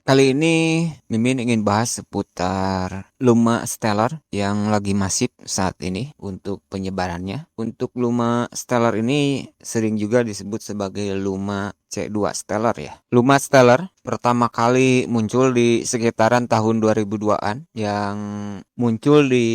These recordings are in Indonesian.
Kali ini Mimin ingin bahas seputar Luma Stellar yang lagi masif saat ini untuk penyebarannya. Untuk Luma Stellar ini sering juga disebut sebagai Luma C2 Stellar ya. Luma Stellar pertama kali muncul di sekitaran tahun 2002-an yang muncul di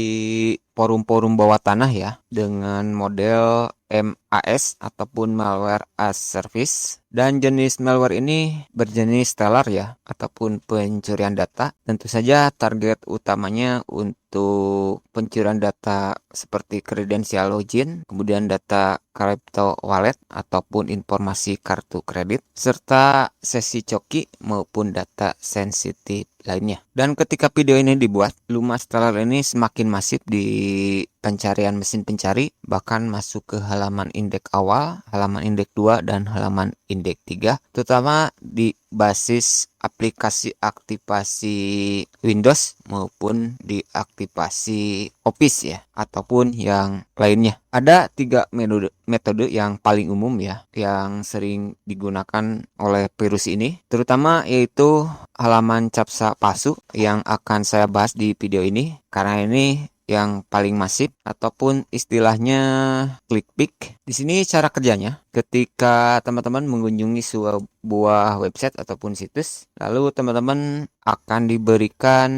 forum-forum bawah tanah ya dengan model MAS ataupun malware as service, dan jenis malware ini berjenis stellar ya ataupun pencurian data. Tentu saja target utamanya untuk pencurian data seperti kredensial login, kemudian data crypto wallet ataupun informasi kartu kredit, serta sesi coki maupun data sensitif lainnya. Dan ketika video ini dibuat, Luma Stellar ini semakin masif di pencarian mesin pencari, bahkan masuk ke halaman indeks awal, halaman indeks 2, dan halaman indeks 3, terutama di basis aplikasi aktivasi Windows maupun di aktivasi Office ya, ataupun yang lainnya. Ada 3 metode yang paling umum ya, yang sering digunakan oleh virus ini, terutama yaitu halaman captcha palsu yang akan saya bahas di video ini, karena ini yang paling masif ataupun istilahnya clickbait. Di sini cara kerjanya, ketika teman-teman mengunjungi sebuah website ataupun situs, lalu teman-teman akan diberikan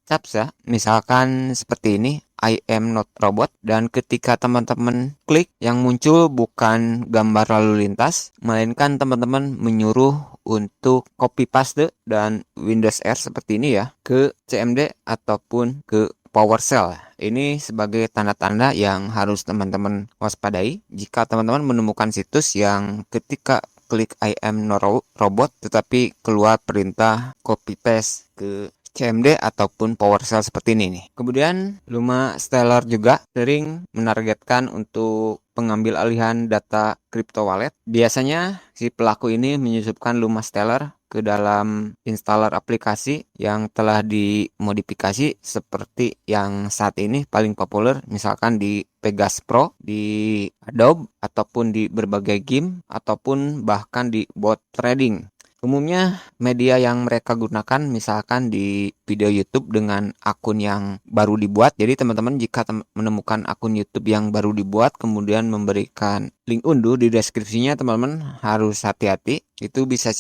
captcha, misalkan seperti ini, I am not robot, dan ketika teman-teman klik, yang muncul bukan gambar lalu lintas, melainkan teman-teman menyuruh untuk copy paste dan Windows R seperti ini ya ke CMD ataupun ke PowerShell. Ini sebagai tanda-tanda yang harus teman-teman waspadai jika teman-teman menemukan situs yang ketika klik I am no robot tetapi keluar perintah copy paste ke CMD ataupun PowerShell seperti ini nih. Kemudian Luma Stellar juga sering menargetkan untuk pengambil alihan data crypto wallet. Biasanya si pelaku ini menyusupkan Luma Stellar ke dalam installer aplikasi yang telah dimodifikasi seperti yang saat ini paling populer, misalkan di Pegas Pro, di Adobe, ataupun di berbagai game, ataupun bahkan di bot trading. Umumnya media yang mereka gunakan misalkan di video YouTube dengan akun yang baru dibuat. Jadi teman-teman jika menemukan akun YouTube yang baru dibuat kemudian memberikan link unduh di deskripsinya, teman-teman harus hati-hati. Itu bisa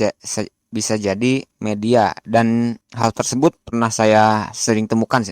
jadi media, dan hal tersebut pernah saya sering temukan,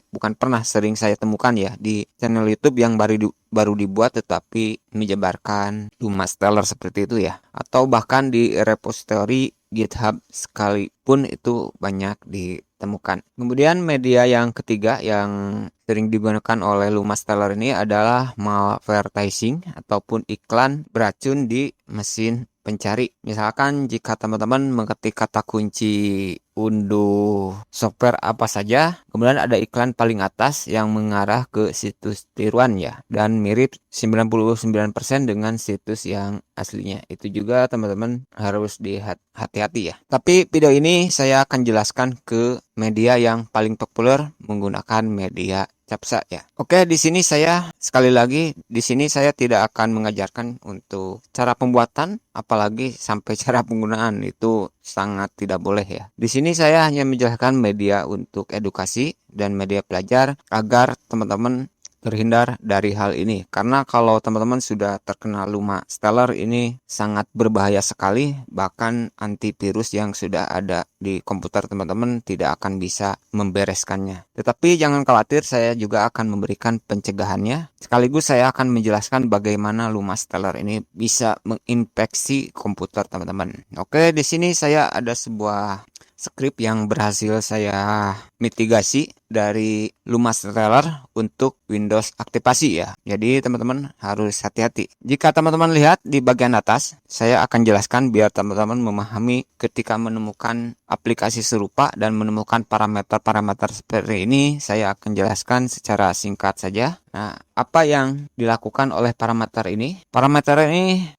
sering saya temukan ya di channel YouTube yang baru dibuat tetapi menyebarkan Luma Stellar seperti itu ya, atau bahkan di repository GitHub sekalipun itu banyak ditemukan. Kemudian media yang ketiga yang sering digunakan oleh Luma Stellar ini adalah malvertising ataupun iklan beracun di mesin pencari. Misalkan jika teman-teman mengetik kata kunci unduh software apa saja, kemudian ada iklan paling atas yang mengarah ke situs tiruan ya, dan mirip 99% dengan situs yang aslinya. Itu juga teman-teman harus hati-hati ya. Tapi video ini saya akan jelaskan ke media yang paling populer menggunakan media captcha ya. Oke, di sini saya sekali lagi tidak akan mengajarkan untuk cara pembuatan, apalagi sampai cara penggunaan, itu sangat tidak boleh ya. Di sini saya hanya menjelaskan media untuk edukasi dan media pelajar agar teman-teman terhindar dari hal ini, karena kalau teman-teman sudah terkena Luma Stellar ini sangat berbahaya sekali, bahkan antivirus yang sudah ada di komputer teman-teman tidak akan bisa membereskannya. Tetapi jangan khawatir, saya juga akan memberikan pencegahannya, sekaligus saya akan menjelaskan bagaimana Luma Stellar ini bisa menginfeksi komputer teman-teman. Oke, di sini saya ada sebuah script yang berhasil saya mitigasi dari Luma Stellar untuk Windows aktivasi ya. Jadi teman-teman harus hati-hati. Jika teman-teman lihat di bagian atas, saya akan jelaskan biar teman-teman memahami ketika menemukan aplikasi serupa dan menemukan parameter-parameter seperti ini, saya akan jelaskan secara singkat saja. Nah, apa yang dilakukan oleh parameter ini? Parameter ini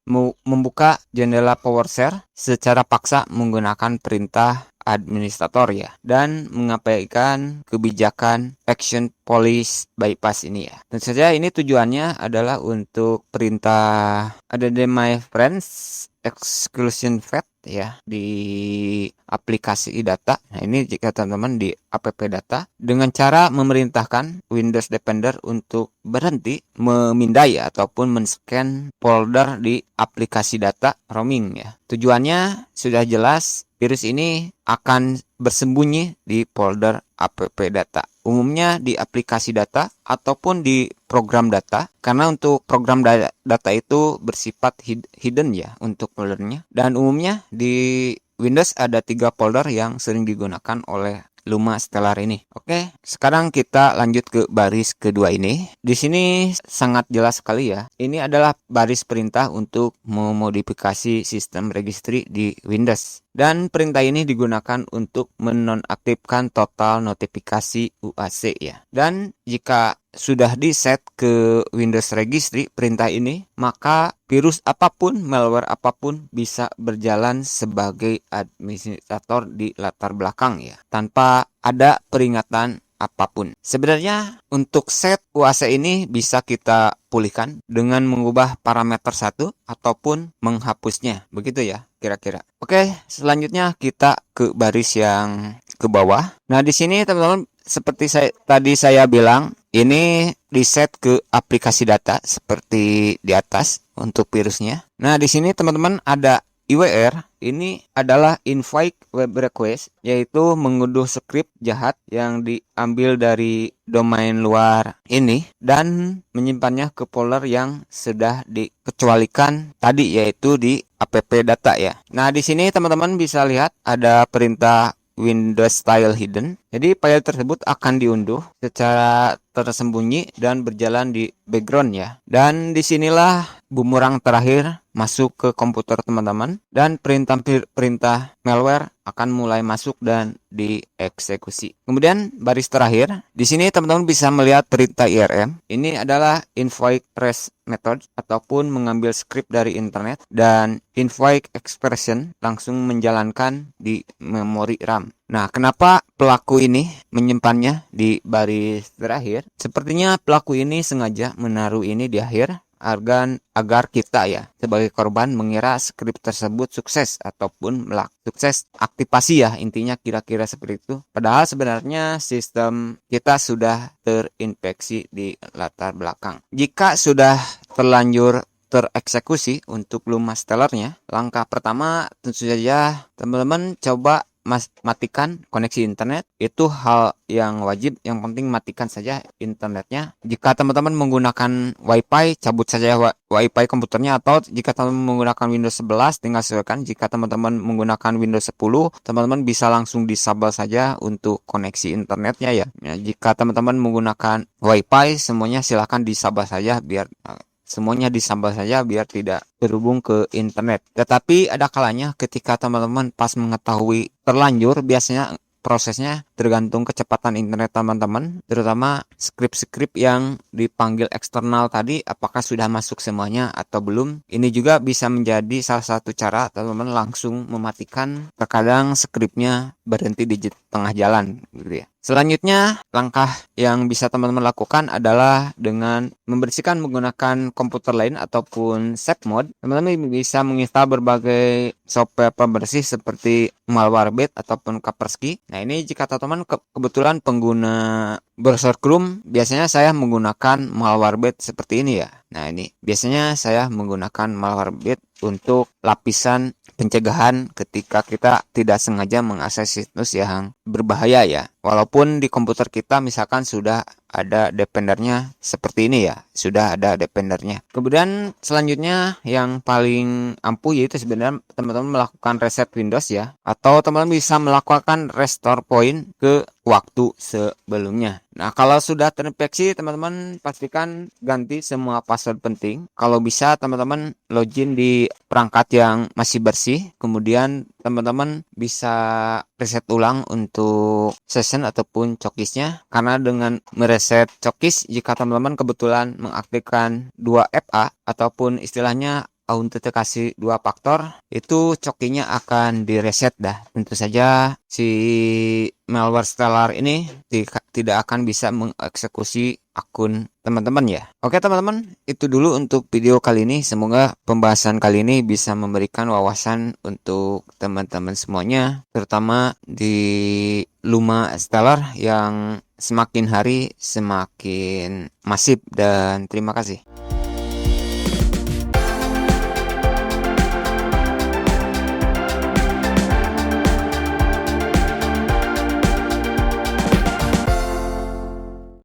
membuka jendela PowerShell secara paksa menggunakan perintah administrator ya, dan mengabaikan kebijakan action police bypass ini ya. Tentu saja ini tujuannya adalah untuk perintah add my friends exclusion fat ya di aplikasi data. Nah, ini jika teman-teman di app data dengan cara memerintahkan Windows Defender untuk berhenti memindai ataupun men-scan folder di aplikasi data roaming ya. Tujuannya sudah jelas, virus ini akan bersembunyi di folder app data. Umumnya di aplikasi data ataupun di program data, karena untuk program data itu bersifat hidden ya untuk foldernya. Dan umumnya di Windows ada 3 folder yang sering digunakan oleh Luma Stellar ini. Oke, sekarang kita lanjut ke baris kedua ini. Di sini sangat jelas sekali ya. Ini adalah baris perintah untuk memodifikasi sistem registry di Windows. Dan perintah ini digunakan untuk menonaktifkan total notifikasi UAC ya. Dan jika sudah di-set ke Windows Registry perintah ini, maka virus apapun, malware apapun bisa berjalan sebagai administrator di latar belakang ya, tanpa ada peringatan apapun. Sebenarnya untuk set UAC ini bisa kita pulihkan dengan mengubah parameter satu ataupun menghapusnya. Begitu ya kira-kira. Oke, selanjutnya kita ke baris yang ke bawah. Nah, di sini teman-teman seperti saya bilang, ini di-set ke aplikasi data seperti di atas untuk virusnya. Nah, di sini teman-teman ada IWR, ini adalah invite web request, yaitu mengunduh skrip jahat yang diambil dari domain luar ini dan menyimpannya ke folder yang sudah dikecualikan tadi, yaitu di app data ya. Nah, di sini teman-teman bisa lihat ada perintah Windows Style Hidden. Jadi file tersebut akan diunduh secara tersembunyi dan berjalan di background ya. Dan disinilah bumerang terakhir masuk ke komputer teman-teman dan perintah malware akan mulai masuk dan dieksekusi. Kemudian baris terakhir, di sini teman-teman bisa melihat perintah IRM. Ini adalah invite trace method ataupun mengambil skrip dari internet, dan invite expression langsung menjalankan di memori RAM. Nah, kenapa pelaku ini menyimpannya di baris terakhir? Sepertinya pelaku ini sengaja menaruh ini di akhir agar kita ya sebagai korban mengira skrip tersebut sukses ataupun sukses aktivasi ya, intinya kira-kira seperti itu. Padahal sebenarnya sistem kita sudah terinfeksi di latar belakang. Jika sudah terlanjur tereksekusi untuk Luma Stellar-nya, langkah pertama tentu saja teman-teman coba matikan koneksi internet. Itu hal yang wajib, yang penting matikan saja internetnya. Jika teman-teman menggunakan WiFi, cabut saja WiFi komputernya, atau jika teman-teman menggunakan Windows 11 tinggal sesuaikan. Jika teman-teman menggunakan Windows 10, teman-teman bisa langsung disable saja untuk koneksi internetnya ya. Jika teman-teman menggunakan WiFi, semuanya silahkan disable saja biar tidak terhubung ke internet. Tetapi ada kalanya ketika teman-teman pas mengetahui terlanjur, biasanya prosesnya tergantung kecepatan internet teman-teman, terutama skrip-skrip yang dipanggil eksternal tadi, apakah sudah masuk semuanya atau belum. Ini juga bisa menjadi salah satu cara teman-teman langsung mematikan, terkadang skripnya berhenti di tengah jalan gitu ya. Selanjutnya, langkah yang bisa teman-teman lakukan adalah dengan membersihkan menggunakan komputer lain ataupun safe mode. Teman-teman bisa menginstal berbagai software pembersih seperti Malwarebit ataupun Kaspersky. Nah, ini jika teman-teman kebetulan pengguna browser Chrome, biasanya saya menggunakan Malwarebit seperti ini ya. Nah, ini biasanya saya menggunakan Malwarebit untuk lapisan pencegahan ketika kita tidak sengaja mengakses situs yang berbahaya ya. Walaupun di komputer kita misalkan sudah ada defendernya seperti ini ya, sudah ada defendernya. Kemudian selanjutnya yang paling ampuh yaitu sebenarnya teman-teman melakukan reset Windows ya, atau teman-teman bisa melakukan restore point ke waktu sebelumnya. Nah, kalau sudah terinfeksi, teman-teman pastikan ganti semua password penting. Kalau bisa, teman-teman login di perangkat yang masih bersih. Kemudian teman-teman bisa reset ulang untuk session ataupun cookiesnya. Karena dengan mereset cookies, jika teman-teman kebetulan mengaktifkan 2FA ataupun istilahnya auto kasih 2 faktor, itu cokinya akan direset dah. Tentu saja si malware Stellar ini tidak akan bisa mengeksekusi akun teman-teman ya. Oke teman-teman, itu dulu untuk video kali ini. Semoga pembahasan kali ini bisa memberikan wawasan untuk teman-teman semuanya, terutama di Luma Stellar yang semakin hari semakin masif, dan terima kasih.